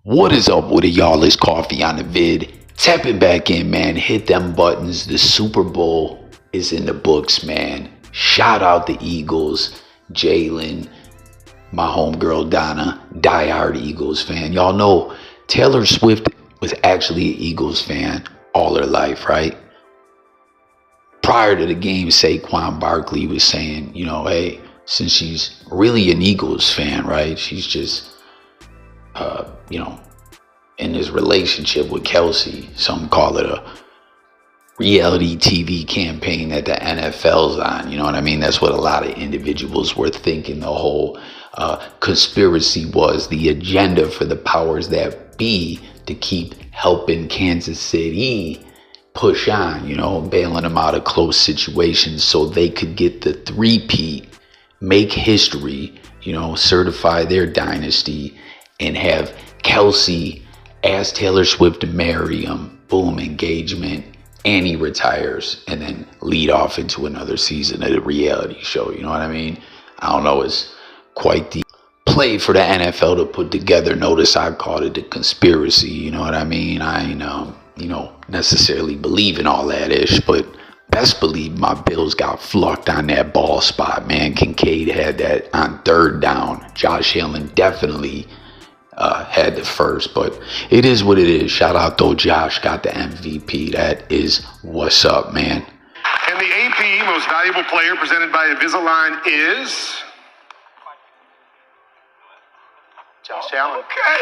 What is up with it, y'all? It's Coffee on the vid. Tap it back in, man. Hit them buttons. The Super Bowl is in the books, man. Shout out the Eagles. Jalen, my homegirl Donna, diehard Eagles fan. Y'all know Taylor Swift was actually an Eagles fan all her life, right? Prior to the game, Saquon Barkley was saying, hey, since she's really an Eagles fan, right? She's just in this relationship with Kelsey. Some call it a reality TV campaign that the NFL's on. You know what I mean? That's what a lot of individuals were thinking the whole conspiracy was, the agenda for the powers that be to keep helping Kansas City push on, bailing them out of close situations so they could get the three-peat, make history, certify their dynasty, and have Kelsey ask Taylor Swift to marry him. Boom, engagement, and he retires, and then lead off into another season of the reality show. You know what I mean? I don't know. It's quite the play for the NFL to put together. Notice I called it a conspiracy. You know what I mean? I ain't, necessarily believe in all that ish, but best believe my Bills got flucked on that ball spot, man. Kincaid had that on third down. Josh Allen definitely had the first, but it is what it is. Shout out though, Josh got the MVP. That is what's up, man. And the AP Most Valuable Player presented by Invisalign is Josh Allen. Okay.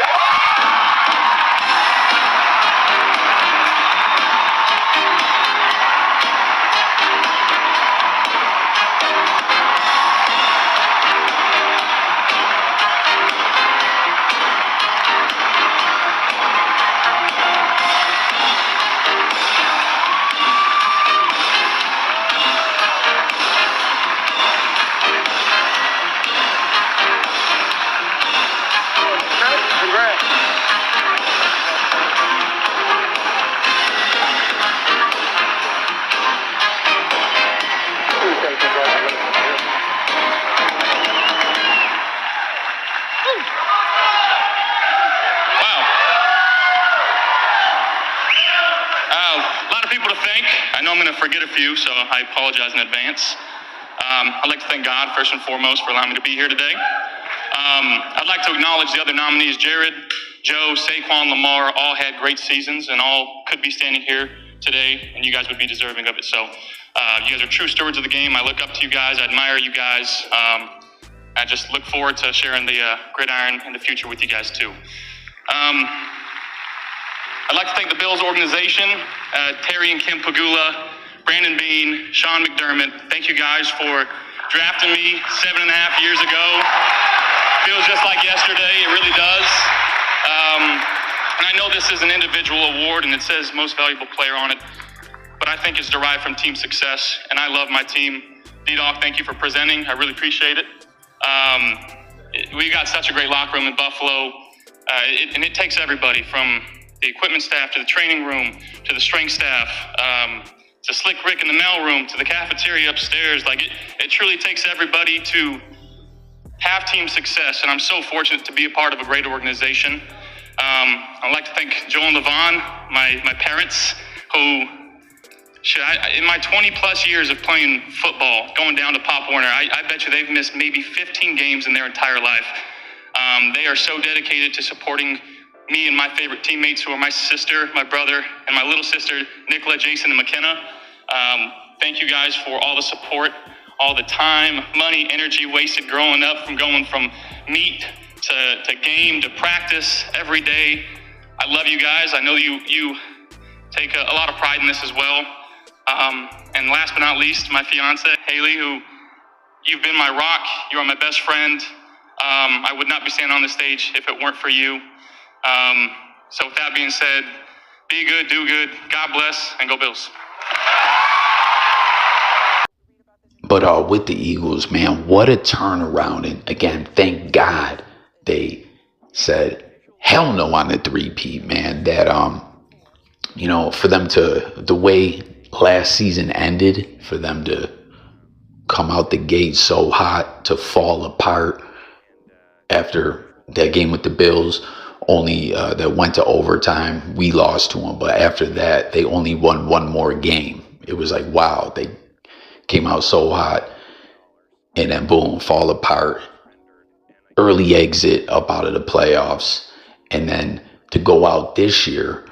I know I'm going to forget a few, so I apologize in advance. I'd like to thank God, first and foremost, for allowing me to be here today. I'd like to acknowledge the other nominees, Jared, Joe, Saquon, Lamar, all had great seasons and all could be standing here today, and you guys would be deserving of it. So you guys are true stewards of the game. I look up to you guys. I admire you guys. I just look forward to sharing the gridiron in the future with you guys, too. I'd like to thank the Bills organization, Terry and Kim Pagula, Brandon Bean, Sean McDermott. Thank you guys for drafting me 7.5 years ago. Feels just like yesterday, it really does. And I know this is an individual award and it says most valuable player on it, but I think it's derived from team success, and I love my team. D-Dog, thank you for presenting. I really appreciate it. We got such a great locker room in Buffalo, and it takes everybody from the equipment staff, to the training room, to the strength staff, to Slick Rick in the mail room, to the cafeteria upstairs. Like it truly takes everybody to have team success, and I'm so fortunate to be a part of a great organization. I'd like to thank Joel and Levon, my parents, who, in my 20 plus years of playing football, going down to Pop Warner, I bet you they've missed maybe 15 games in their entire life. They are so dedicated to supporting me and my favorite teammates, who are my sister, my brother, and my little sister, Nicola, Jason, and McKenna. Thank you guys for all the support, all the time, money, energy wasted growing up, from going from meet to game to practice every day. I love you guys. I know you take a lot of pride in this as well. And last but not least, my fiance, Haley, who you've been my rock. You are my best friend. I would not be standing on the stage if it weren't for you. So with that being said, be good, do good, God bless, and go Bills. But with the Eagles, man, what a turnaround. And again, thank God they said hell no on the three-peat, man. That, for them to, the way last season ended, for them to come out the gate so hot, to fall apart after that game with the Bills, only that went to overtime. We lost to them, but after that, they only won one more game. It was like, wow, they came out so hot, and then boom, fall apart. Early exit up out of the playoffs, and then to go out this year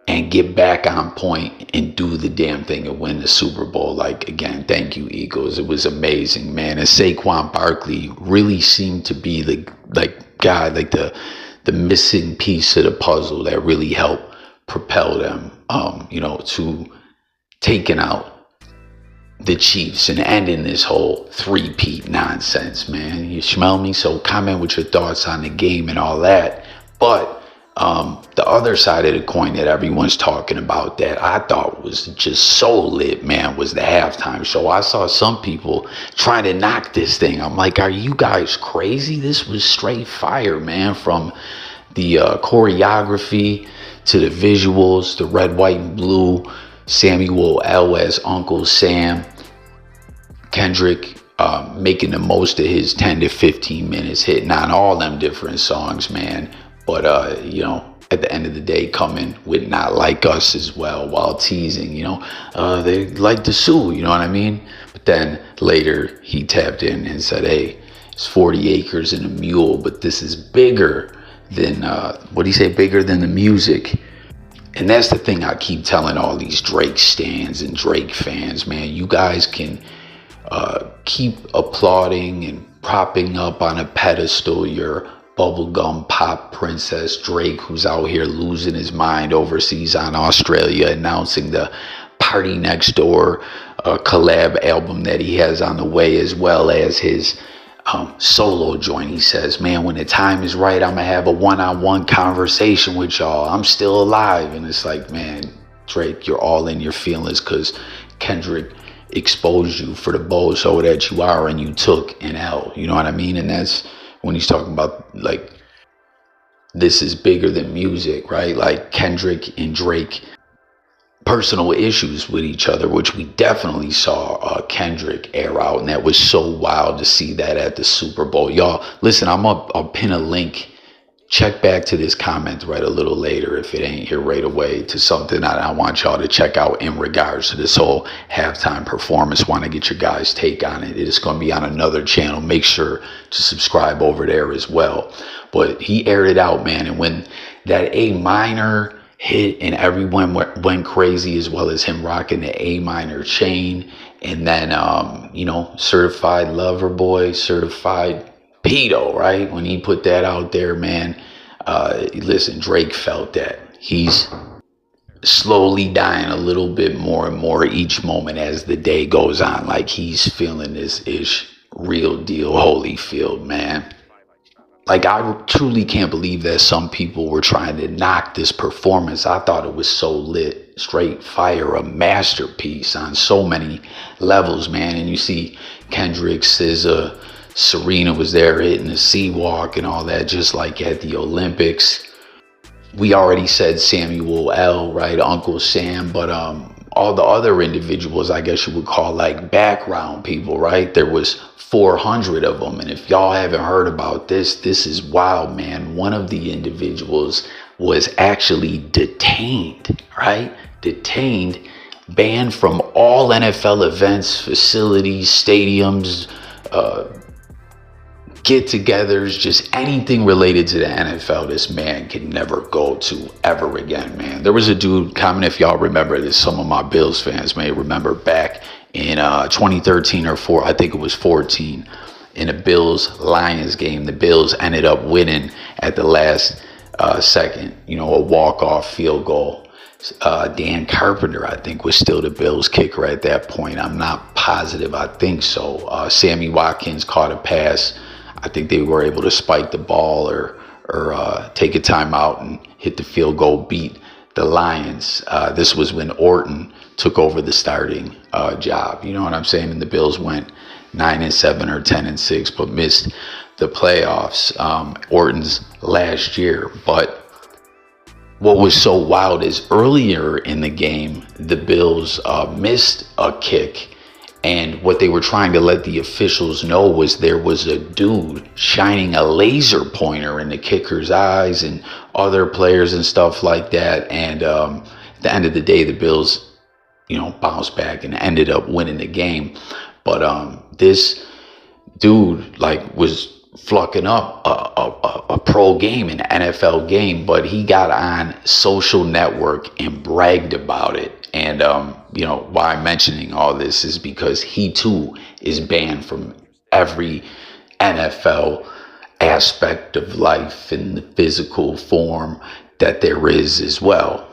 and get back on point and do the damn thing and win the Super Bowl. Like, again, thank you, Eagles. It was amazing, man. And Saquon Barkley really seemed to be the missing piece of the puzzle that really helped propel them, to taking out the Chiefs and ending this whole three-peat nonsense, man. You smell me? So comment with your thoughts on the game and all that. But the other side of the coin that everyone's talking about that I thought was just so lit, man, was the halftime show. I saw some people trying to knock this thing. I'm like, are you guys crazy? This was straight fire, man, from the choreography to the visuals, the red, white, and blue, Samuel L. as Uncle Sam, Kendrick making the most of his 10 to 15 minutes, hitting on all them different songs, man. But, at the end of the day, coming with Not Like Us as well, while teasing, they like to sue, you know what I mean? But then later he tapped in and said, hey, it's 40 acres and a mule, but this is bigger than, bigger than the music. And that's the thing I keep telling all these Drake stans and Drake fans, man. You guys can keep applauding and propping up on a pedestal your bubblegum pop princess Drake, who's out here losing his mind overseas on Australia, announcing the Party Next Door collab album that he has on the way, as well as his solo joint. He says, man, when the time is right, I'm gonna have a one-on-one conversation with y'all. I'm still alive. And it's like, man, Drake, you're all in your feelings because Kendrick exposed you for the bozo that you are, and you took an L, you know what I mean? And that's when he's talking about, like, this is bigger than music, right? Like, Kendrick and Drake, personal issues with each other, which we definitely saw Kendrick air out, and that was so wild to see that at the Super Bowl. Y'all, listen, I'll pin a link. Check back to this comment thread a little later if it ain't here right away, to something I want y'all to check out in regards to this whole halftime performance. Want to get your guys' take on it. It is going to be on another channel. Make sure to subscribe over there as well. But he aired it out, man. And when that A minor hit and everyone went crazy, as well as him rocking the A minor chain, and then, certified lover boy, certified pedo, right? When he put that out there, man, listen, Drake felt that. He's slowly dying a little bit more and more each moment as the day goes on. Like, he's feeling this ish real deal Holyfield, man. Like, I truly can't believe that some people were trying to knock this performance. I thought it was so lit, straight fire, a masterpiece on so many levels, man. And you see Kendrick, SZA, Serena was there hitting the C-Walk and all that, just like at the Olympics. We already said Samuel L., right, Uncle Sam, but all the other individuals, I guess you would call like background people, right? There was 400 of them, and if y'all haven't heard about this is wild, man. One of the individuals was actually detained, right? Detained, banned from all NFL events, facilities, stadiums, get-togethers, just anything related to the NFL. This man can never go to ever again, man. There was a dude, comment if y'all remember this, some of my Bills fans may remember, back in 2013 or I think it was 14, in a Bills-Lions game. The Bills ended up winning at the last second, a walk-off field goal. Dan Carpenter, I think, was still the Bills kicker at that point. I'm not positive. I think so. Sammy Watkins caught a pass. I think they were able to spike the ball or take a timeout and hit the field goal, beat the Lions. This was when Orton took over the starting job. You know what I'm saying? And the Bills went 9-7 or 10-6, but missed the playoffs. Orton's last year. But what was so wild is earlier in the game, the Bills missed a kick, And what they were trying to let the officials know was there was a dude shining a laser pointer in the kicker's eyes and other players and stuff like that. And at the end of the day, the Bills, bounced back and ended up winning the game. But this dude was flucking up a pro game, an NFL game, but he got on social network and bragged about it. And why I'm mentioning all this is because he too is banned from every NFL aspect of life in the physical form that there is as well.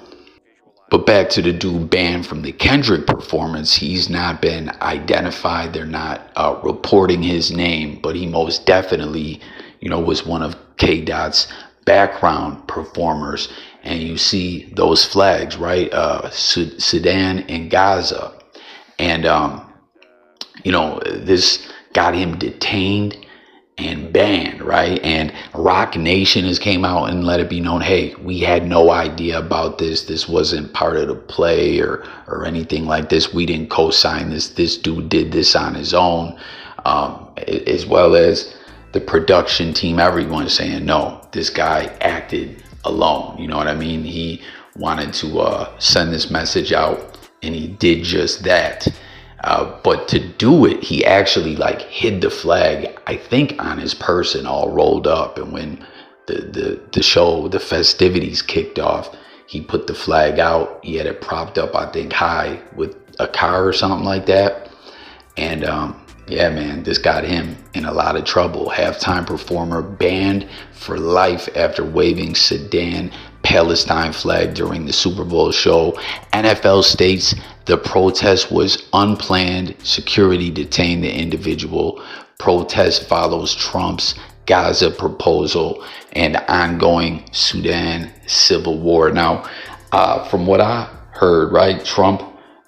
But back to the dude banned from the Kendrick performance, he's not been identified. They're not reporting his name, but he most definitely, was one of K-Dot's background performers. And you see those flags, right? Sudan and Gaza. And, this got him detained and banned, right? And Rock Nation has came out and let it be known, hey, we had no idea about this. This wasn't part of the play or anything like this. We didn't co-sign this. This dude did this on his own, as well as the production team. Everyone's saying, no, this guy acted alone. You know what I mean? He wanted to send this message out, and he did just that. But to do it, he actually hid the flag, I think, on his person, all rolled up. And when the show, the festivities kicked off, he put the flag out. He had it propped up, I think, high with a car or something like that. And yeah, man, this got him in a lot of trouble. Halftime performer banned for life after waving Sudan Palestine flag during the Super Bowl show. NFL states the protest was unplanned. Security detained the individual. Protest follows Trump's Gaza proposal and ongoing Sudan civil war. Now, from what I heard, right, Trump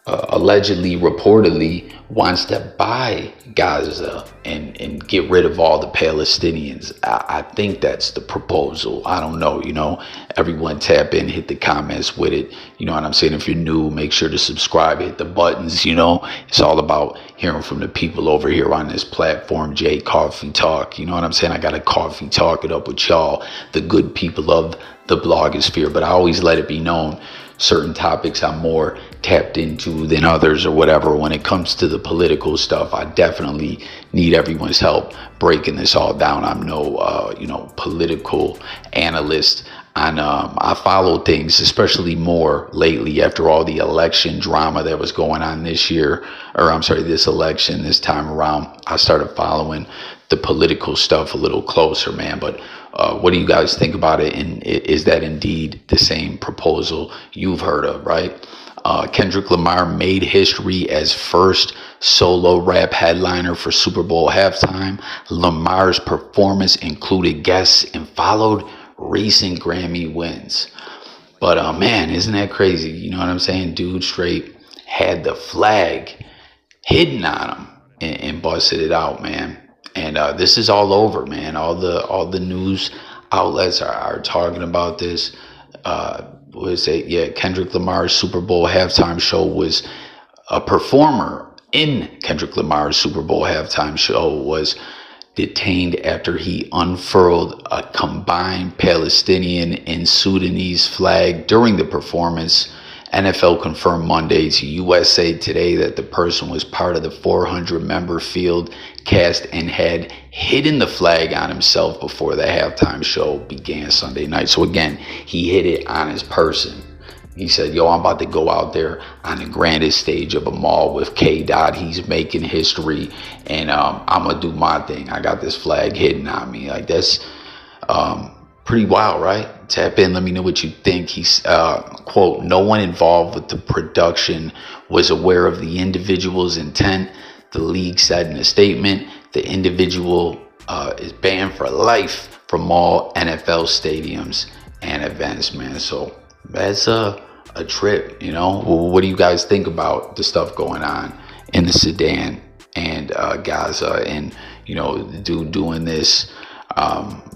allegedly, reportedly wants to buy Gaza and get rid of all the Palestinians. I think that's the proposal. I don't know, everyone tap in, hit the comments with it. You know what I'm saying? If you're new, make sure to subscribe, hit the buttons. It's all about hearing from the people over here on this platform, J Coffee Talk. You know what I'm saying? I got a coffee talk it up with y'all, the good people of the blogosphere. But I always let it be known, certain topics I'm more tapped into than others or whatever. When it comes to the political stuff, I definitely need everyone's help breaking this all down. I'm no political analyst. I follow things, especially more lately after all the election drama that was going on this election this time around. I started following the political stuff a little closer, man. But what do you guys think about it? And is that indeed the same proposal you've heard of, right? Kendrick Lamar made history as first solo rap headliner for Super Bowl halftime. Lamar's performance included guests and followed recent Grammy wins. But man, isn't that crazy? You know what I'm saying? Dude straight had the flag hidden on him and busted it out, man. And this is all over, man. All the news outlets are talking about this. Kendrick Lamar's Super Bowl halftime show was a performer in Kendrick Lamar's Super Bowl halftime show was detained after he unfurled a combined Palestinian and Sudanese flag during the performance. NFL confirmed Monday to USA Today that the person was part of the 400-member field cast and had hidden the flag on himself before the halftime show began Sunday night. So again, he hid it on his person. He said, I'm about to go out there on the grandest stage of them all with K-Dot. He's making history, and I'm going to do my thing. I got this flag hidden on me. That's pretty wild, right? Tap in, let me know what you think. He's, quote, no one involved with the production was aware of the individual's intent. The league said in a statement, the individual is banned for life from all NFL stadiums and events, man. So that's a trip, What do you guys think about the stuff going on in the Sudan and Gaza, and the dude doing this,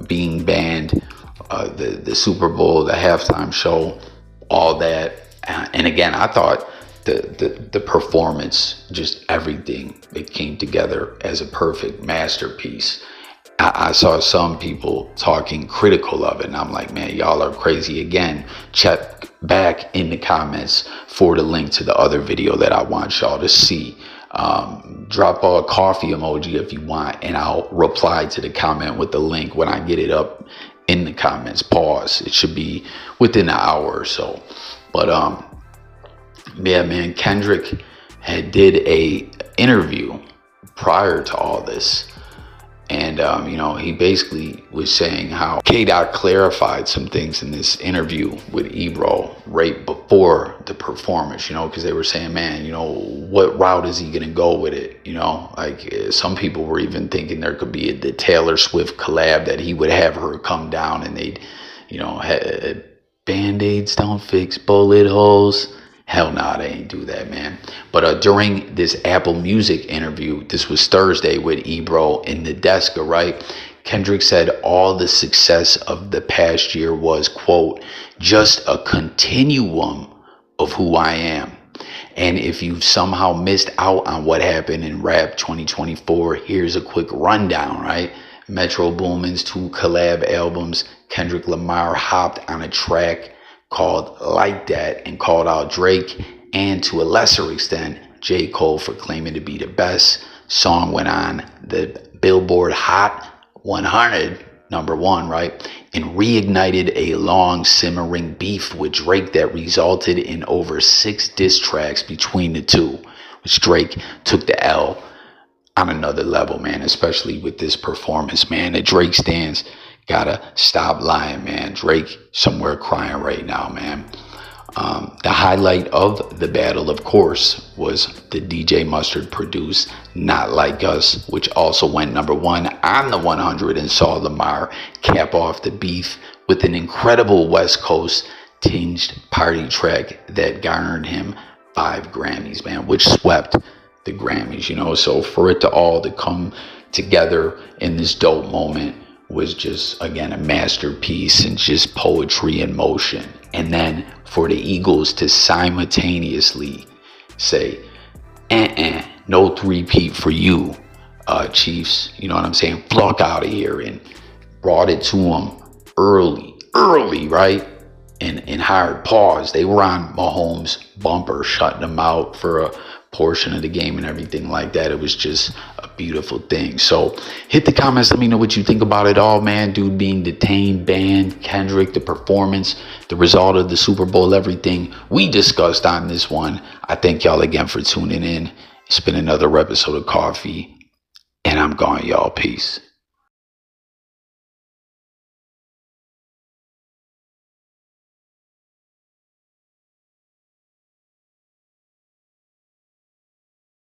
being banned, the Super Bowl, the halftime show, all that? And again, I thought the performance, just everything, it came together as a perfect masterpiece. I saw some people talking critical of it, and I'm like, man, y'all are crazy. Again, check back in the comments for the link to the other video that I want y'all to see. Drop a coffee emoji if you want, and I'll reply to the comment with the link when I get it up in the comments. Pause. It should be within an hour or so. But yeah, man, Kendrick did a interview prior to all this. And, you know, he basically was saying how K-Dot clarified some things in this interview with Ebro right before the performance, you know, because they were saying, man, you know, what route is he going to go with it? You know, like some people were even thinking there could be the Taylor Swift collab, that he would have her come down and they'd, you know, Band-Aids don't fix bullet holes. Hell nah, they ain't do that, man. But during this Apple Music interview, this was Thursday with Ebro in the Deska, right? Kendrick said all the success of the past year was, quote, just a continuum of who I am. And if you've somehow missed out on what happened in Rap 2024, here's a quick rundown, right? Metro Boomin's 2 collab albums. Kendrick Lamar hopped on a track called Like That and called out Drake, and to a lesser extent J. Cole, for claiming to be the best. Song went on the Billboard Hot 100, #1, right, and reignited a long simmering beef with Drake that resulted in over 6 diss tracks between the two, which Drake took the L on another level, man, especially with this performance, man. The Drake stands gotta stop lying, man. Drake somewhere crying right now, man. The highlight of the battle, of course, was the DJ Mustard produced Not Like Us, which also went #1 on the 100 and saw Lamar cap off the beef with an incredible West Coast tinged party track that garnered him 5 Grammys, man, which swept the Grammys, you know. So for it to all to come together in this dope moment was just, again, a masterpiece and just poetry in motion. And then for the Eagles to simultaneously say, no 3-peat for you, Chiefs, you know what I'm saying, flock out of here, and brought it to them early, right? And hard pause. They were on Mahomes' bumper, shutting them out for a portion of the game and everything like that. It was just a beautiful thing. So hit the comments, let me know what you think about it all, man. Dude being detained, banned, Kendrick, the performance, the result of the Super Bowl, everything we discussed on this one. I thank y'all again for tuning in. It's been another episode of Coffee, and I'm gone, y'all. Peace.